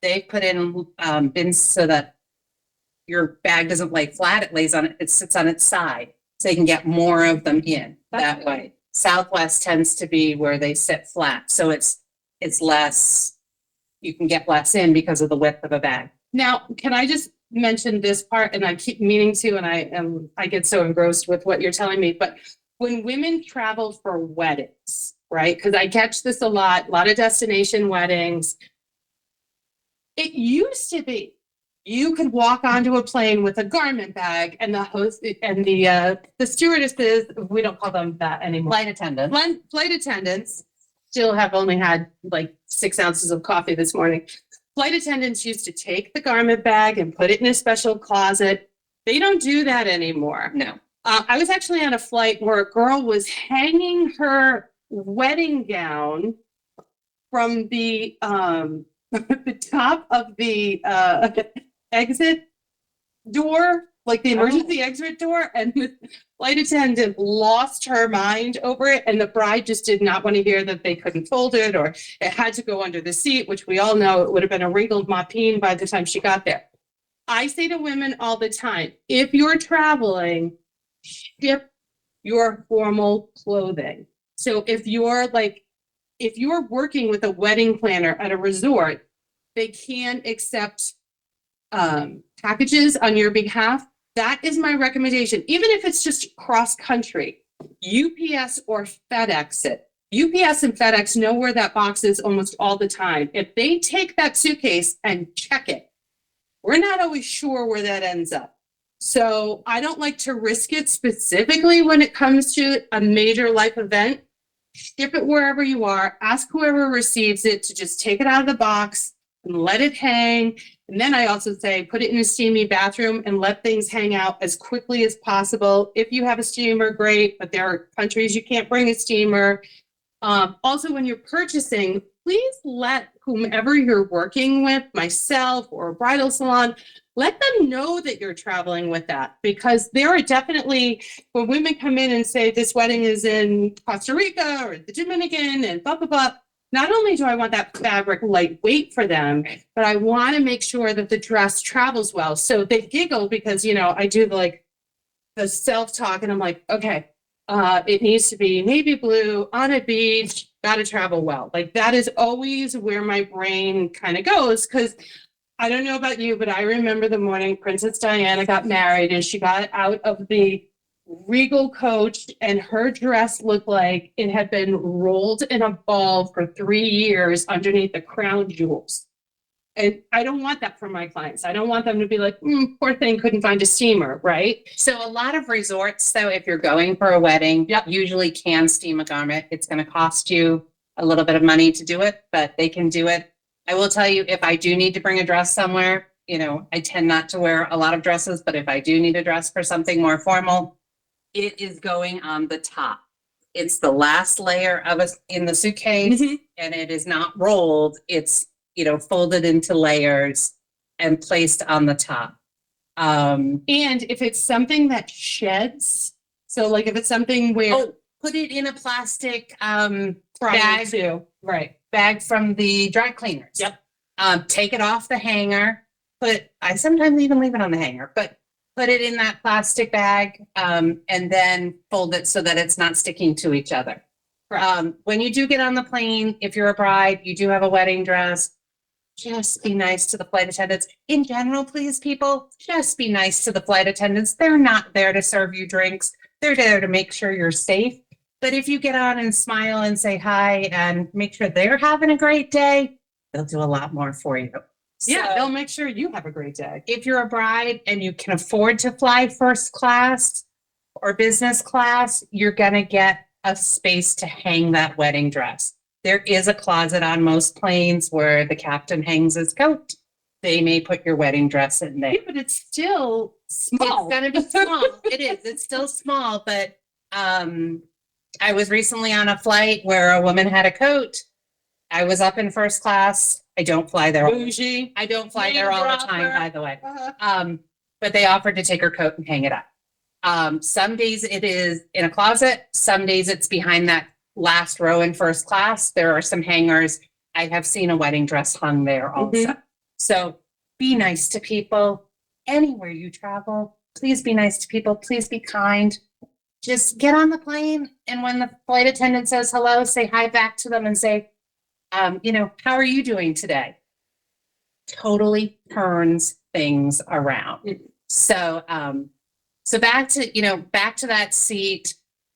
They put in bins so that your bag doesn't lay flat. It sits on its side. So you can get more of them in that way. Southwest tends to be where they sit flat. So it's less, you can get less in because of the width of a bag. Now, can I just mention this part? And I keep meaning to, and I get so engrossed with what you're telling me, but when women travel for weddings, right? Because I catch this a lot of destination weddings. It used to be you could walk onto a plane with a garment bag and the host and the stewardesses, we don't call them that anymore. Flight attendants still have only had like 6 ounces of coffee this morning. Flight attendants used to take the garment bag and put it in a special closet. They don't do that anymore. No. I was actually on a flight where a girl was hanging her wedding gown from the the top of the exit door, like the emergency exit door, and the flight attendant lost her mind over it, and the bride just did not want to hear that they couldn't fold it or it had to go under the seat, which we all know it would have been a wrinkled mopine by the time she got there. I say to women all the time, if you're traveling, ship your formal clothing. So if you're working with a wedding planner at a resort, they can accept packages on your behalf. That is my recommendation. Even if it's just cross country, UPS or FedEx it. UPS and FedEx know where that box is almost all the time. If they take that suitcase and check it, we're not always sure where that ends up. So I don't like to risk it specifically when it comes to a major life event. Ship it wherever you are. Ask whoever receives it to just take it out of the box and let it hang. And then I also say, put it in a steamy bathroom and let things hang out as quickly as possible. If you have a steamer, great, but there are countries you can't bring a steamer. Also, when you're purchasing, please let whomever you're working with, myself or a bridal salon, let them know that you're traveling with that, because there are definitely, when women come in and say this wedding is in Costa Rica or the Dominican and blah, blah, blah, not only do I want that fabric lightweight for them, but I want to make sure that the dress travels well. So they giggle because, I do the self-talk and I'm like, okay, it needs to be navy blue on a beach, got to travel well. Like that is always where my brain kind of goes, because I don't know about you, but I remember the morning Princess Diana got married and she got out of the regal coach and her dress looked like it had been rolled in a ball for 3 years underneath the crown jewels. And I don't want that for my clients. I don't want them to be like, poor thing, couldn't find a steamer, right? So a lot of resorts, though, if you're going for a wedding, usually can steam a garment. It's going to cost you a little bit of money to do it, but they can do it. I will tell you, if I do need to bring a dress somewhere, I tend not to wear a lot of dresses, but if I do need a dress for something more formal, it is going on the top. It's the last layer of it in the suitcase, and it is not rolled. It's folded into layers and placed on the top. And if it's something that sheds, so like if it's something where put it in a plastic bag too, right? Bag from the dry cleaners. Yep. Take it off the hanger. I sometimes even leave it on the hanger, but put it in that plastic bag and then fold it so that it's not sticking to each other. When you do get on the plane, if you're a bride, you do have a wedding dress, just be nice to the flight attendants. In general, please, people, just be nice to the flight attendants. They're not there to serve you drinks. They're there to make sure you're safe. But if you get on and smile and say hi and make sure they're having a great day, they'll do a lot more for you. Yeah, they'll make sure you have a great day. If you're a bride and you can afford to fly first class or business class, you're going to get a space to hang that wedding dress. There is a closet on most planes where the captain hangs his coat. They may put your wedding dress in there. Yeah, but it's still small. It's going to be small. It is. It's still small, but I was recently on a flight where a woman had a coat. I was up in first class. I don't fly there. Bougie. I don't fly there all the time, by the way. But they offered to take her coat and hang it up. Some days it is in a closet. Some days it's behind that last row in first class. There are some hangers. I have seen a wedding dress hung there also. So be nice to people. Anywhere you travel, please be nice to people. Please be kind. Just get on the plane, and when the flight attendant says hello, say hi back to them and say, how are you doing today? Totally turns things around. So, back to that seat.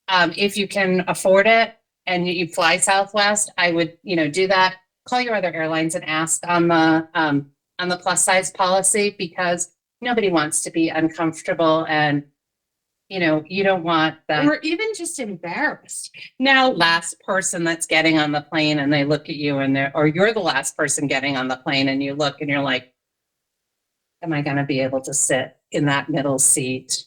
If you can afford it and you fly Southwest, I would, do that. Call your other airlines and ask on the plus size policy, because nobody wants to be uncomfortable and you don't want that. Or even just embarrassed. Now, last person that's getting on the plane and they look at you or you're the last person getting on the plane and you look and you're like, am I going to be able to sit in that middle seat.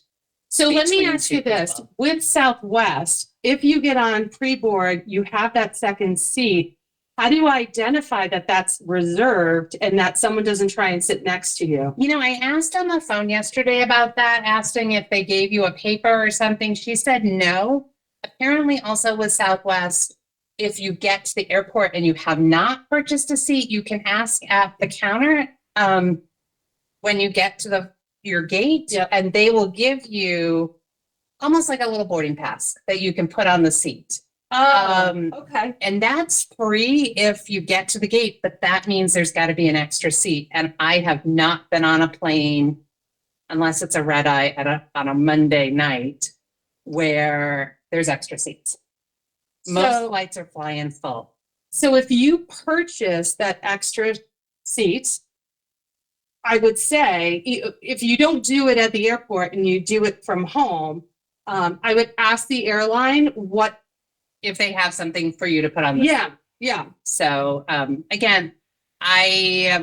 So let me between ask you two this, people. with Southwest, if you get on pre-board, you have that second seat. How do you identify that that's reserved and that someone doesn't try and sit next to you? You know, I asked on the phone yesterday about that, asking if they gave you a paper or something. She said no. Apparently also with Southwest, if you get to the airport and you have not purchased a seat, you can ask at the counter when you get to your gate, Yep. and they will give you almost like a little boarding pass that you can put on the seat. Okay. And that's free if you get to the gate, but that means there's got to be an extra seat. And I have not been on a plane unless it's a red eye on a Monday night where there's extra seats. Most So, flights are flying full. so if you purchase that extra seat, I would say if you don't do it at the airport and you do it from home, I would ask the airline what. If they have something for you to put on the Yeah, yeah. So again, I've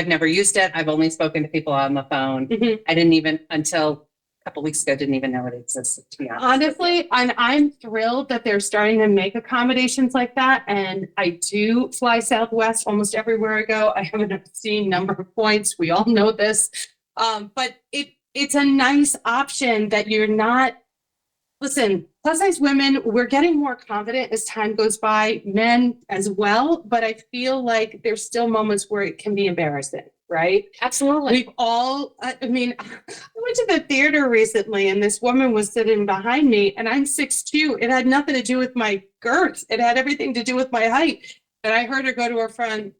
never used it. I've only spoken to people on the phone. Mhm. I didn't even, until a couple weeks ago, didn't even know it existed, to be honest. Honestly, I'm thrilled that they're starting to make accommodations like that. And I do fly Southwest almost everywhere I go. I have an obscene number of points. We all know this. But it's a nice option that you're not. Listen, plus size women, we're getting more confident as time goes by, men as well, but I feel like there's still moments where it can be embarrassing, right? Absolutely. We've all, I mean, I went to the theater recently and this woman was sitting behind me and I'm 6'2". It had nothing to do with my girth. It had everything to do with my height. And I heard her go to her friend,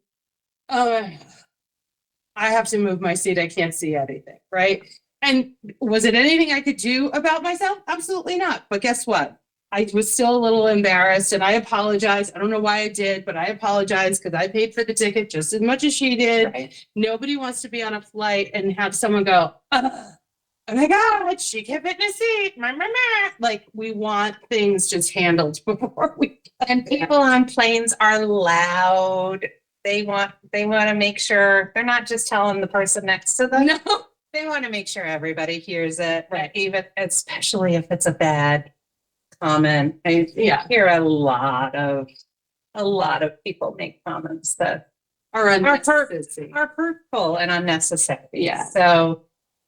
oh, I have to move my seat. I can't see anything, right? And was it anything I could do about myself? Absolutely not. But guess what? I was still a little embarrassed and I apologize. I don't know why I did, but I apologize because I paid for the ticket just as much as she did. Right. Nobody wants to be on a flight and have someone go, oh my God, she can't fit in a seat. Like we want things just handled before we. And people on planes are loud. They want to make sure they're not just telling the person next to them. No. They want to make sure everybody hears it, Right. Even especially if it's a bad comment. I hear a lot of people make comments that Are hurtful and unnecessary. Yeah. So,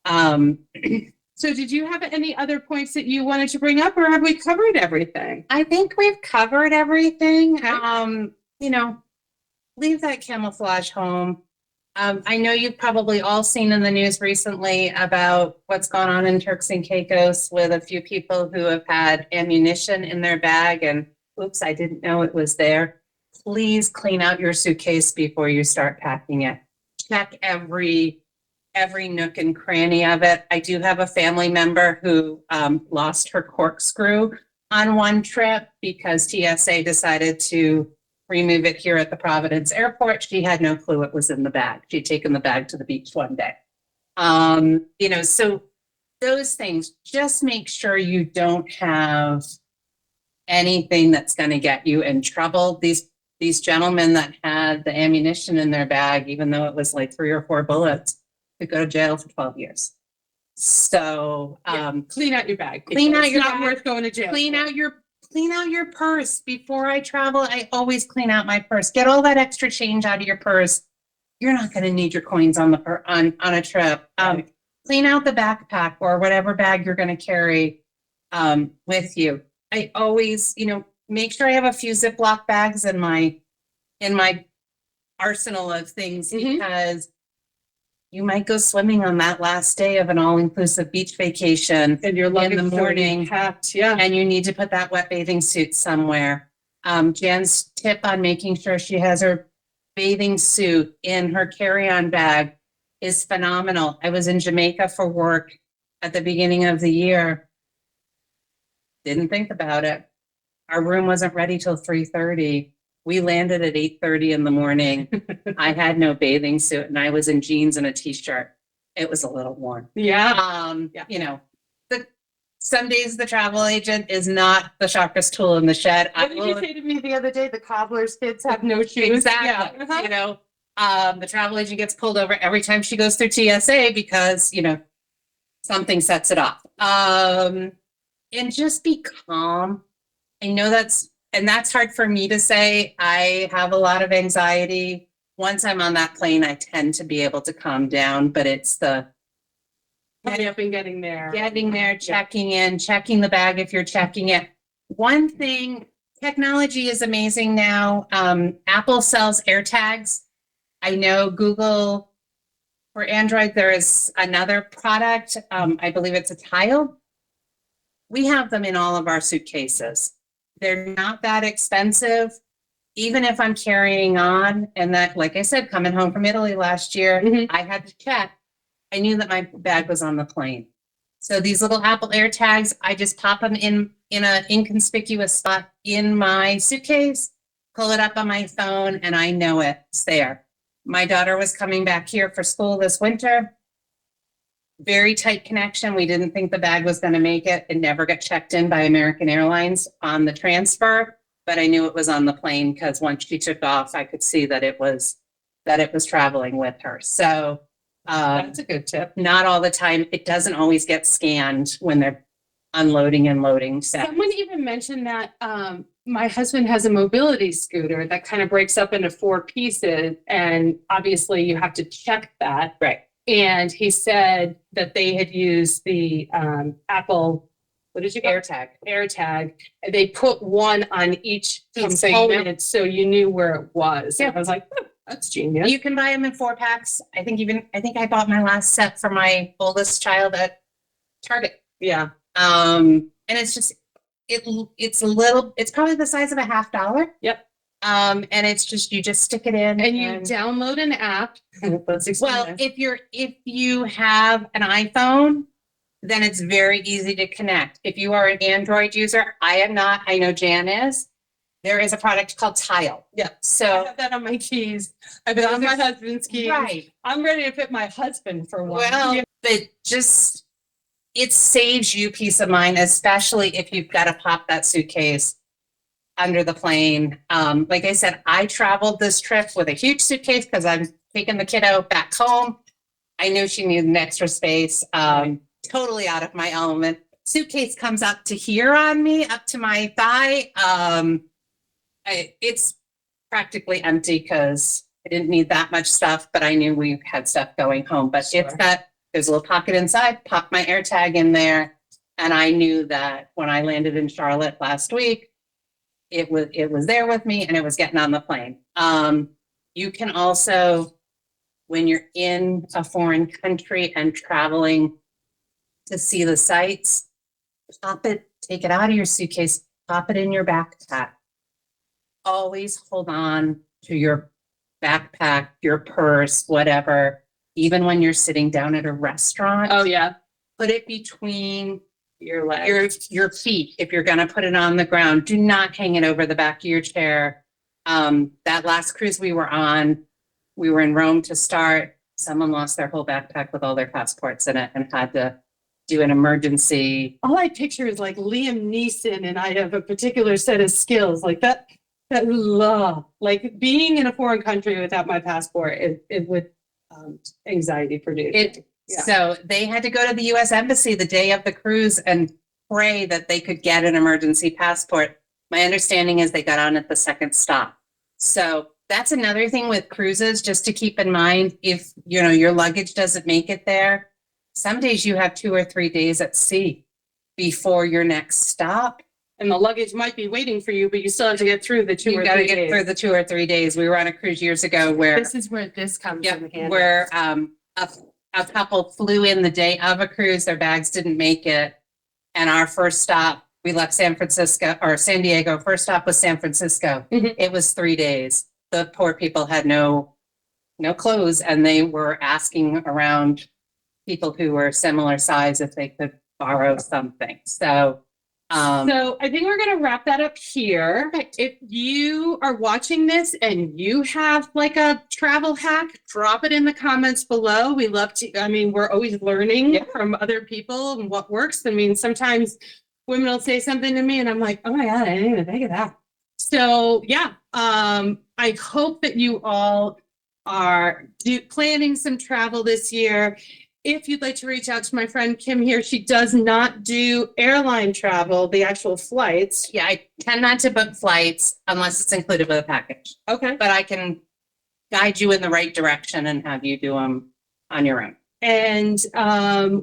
so did you have any other points that you wanted to bring up, or have we covered everything? I think we've covered everything. Okay. Leave that camouflage home. I know you've probably all seen in the news recently about what's gone on in Turks and Caicos with a few people who have had ammunition in their bag and oops, I didn't know it was there. Please clean out your suitcase before you start packing it. Check every nook and cranny of it. I do have a family member who lost her corkscrew on one trip because TSA decided to remove it here at the Providence airport. She had no clue it was in the bag. She'd taken the bag to the beach one day. So those things, just make sure you don't have anything that's going to get you in trouble. These gentlemen that had the ammunition in their bag, even though it was like 3 or 4 bullets, could go to jail for 12 years. So clean out your bag. Clean out your not bag. worth going to jail. Clean out your purse. Before I travel, I always clean out my purse. Get all that extra change out of your purse. You're not going to need your coins on a trip. Right. Clean out the backpack or whatever bag you're going to carry with you. I always, make sure I have a few Ziploc bags in my arsenal of things because you might go swimming on that last day of an all-inclusive beach vacation And you're in the morning. packed. Yeah. And you need to put that wet bathing suit somewhere. Jan's tip on making sure she has her bathing suit in her carry-on bag is phenomenal. I was in Jamaica for work at the beginning of the year. Didn't think about it. Our room wasn't ready till 3:30. We landed at 8:30 in the morning. I had no bathing suit and I was in jeans and a t-shirt. It was a little warm. Yeah. Some days the travel agent is not the sharpest tool in the shed. What did you say to me the other day? The cobbler's kids have no shoes. Exactly. Yeah. The travel agent gets pulled over every time she goes through TSA because, something sets it off. And just be calm. I know that's hard for me to say. I have a lot of anxiety. Once I'm on that plane, I tend to be able to calm down, but it's the Hurry up and getting there. checking in, checking the bag if you're checking it. One thing, technology is amazing now. Apple sells AirTags. I know Google for Android, there is another product. I believe it's a Tile. We have them in all of our suitcases. They're not that expensive. Even if I'm carrying on, and that, like I said, coming home from Italy last year, I had to check. I knew that my bag was on the plane. So these little Apple AirTags, I just pop them in an inconspicuous spot in my suitcase, pull it up on my phone, and I know it's there. My daughter was coming back here for school this winter. Very tight connection. We didn't think the bag was going to make it. It never got checked in by American Airlines on the transfer, but I knew it was on the plane because once she took off, I could see that it was traveling with her. So That's a good tip. not all the time. It doesn't always get scanned when they're unloading and loading. So Someone even mentioned that my husband has a mobility scooter that kind of breaks up into 4 pieces, and obviously you have to check that. right. And he said that they had used the Apple, what did you call it? AirTag. And they put one on each So you know. component, so you knew where it was. Yeah. I was like, oh, that's genius. You can buy them in 4 packs. I think I bought my last set for my oldest child at Target. Yeah. And it's just, it's probably the size of a $50. Yep. And it's just, you just stick it in And you download an app. well, if you have an iPhone, then it's very easy to connect. If you are an Android user, I am not, I know Jan is. There is a product called Tile. Yeah. I So, have that on my keys. I've been on my husband's keys. right. I'm ready to fit my husband for one. Well, Yeah. but it saves you peace of mind, especially if you've got to pop that suitcase under the plane. Like I said, I traveled this trip with a huge suitcase because I'm taking the kiddo back home. I knew she needed an extra space. Totally out of my element. Suitcase comes up to here on me, up to my thigh. It's practically empty because I didn't need that much stuff, but I knew we had stuff going home. But Sure. there's a little pocket inside, pop my AirTag in there. And I knew that when I landed in Charlotte last week, it was there with me and it was getting on the plane. You can also, when you're in a foreign country and traveling to see the sights, take it out of your suitcase, pop it in your backpack. Always hold on to your backpack, your purse, whatever, even when you're sitting down at a restaurant. Oh, yeah. Put it between Your legs. your feet. If you're going to put it on the ground, do not hang it over the back of your chair. That last cruise we were on, we were in Rome to start. Someone lost their whole backpack with all their passports in it and had to do an emergency. All I picture is like Liam Neeson, and I have a particular set of skills like that. Like being in a foreign country without my passport, it would anxiety produce. Yeah. So they had to go to the US Embassy the day of the cruise and pray that they could get an emergency passport. My understanding is they got on at the second stop. So that's another thing with cruises, just to keep in mind, if your luggage doesn't make it there, some days you have 2 or 3 days at sea before your next stop. And the luggage might be waiting for you, but you still have to get through the 2 or 3 days. You got to get through the 2 or 3 days. We were on a cruise years ago where this is where this comes in handy. where a couple flew in the day of a cruise, their bags didn't make it. And our first stop, we left San Diego. First stop was San Francisco. Mhm. It was 3 days. The poor people had no clothes, and they were asking around people who were similar size if they could borrow something. So I think we're going to wrap that up here. If you are watching this and you have like a travel hack, drop it in the comments below. We love to, we're always learning from other people and what works. Sometimes women will say something to me and I'm like, oh my God, I didn't even think of that. So yeah, I hope that you all are planning some travel this year. if you'd like to reach out to my friend Kim here, she does not do airline travel, the actual flights. Yeah, I tend not to book flights unless it's included with a package, Okay. but I can guide you in the right direction and have you do them on your own. And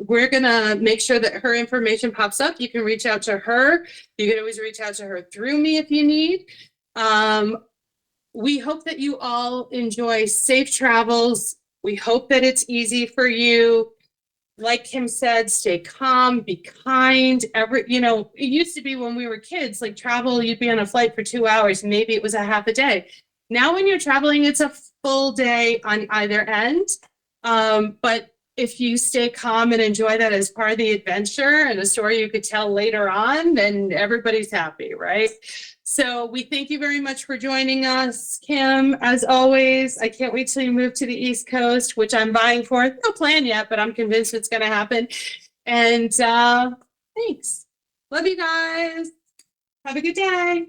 we're going to make sure that her information pops up. You can reach out to her. You can always reach out to her through me if you need. We hope that you all enjoy safe travels. We hope that it's easy for you. Like Kim said, stay calm, be kind. It used to be when we were kids, like travel, you'd be on a flight for 2 hours. Maybe it was a half a day. Now when you're traveling, it's a full day on either end. But if you stay calm and enjoy that as part of the adventure and a story you could tell later on, then everybody's happy, right? So we thank you very much for joining us, Kim, as always. I can't wait till you move to the East Coast, which I'm vying for. No plan yet, but I'm convinced it's going to happen. And thanks. Love you guys. Have a good day.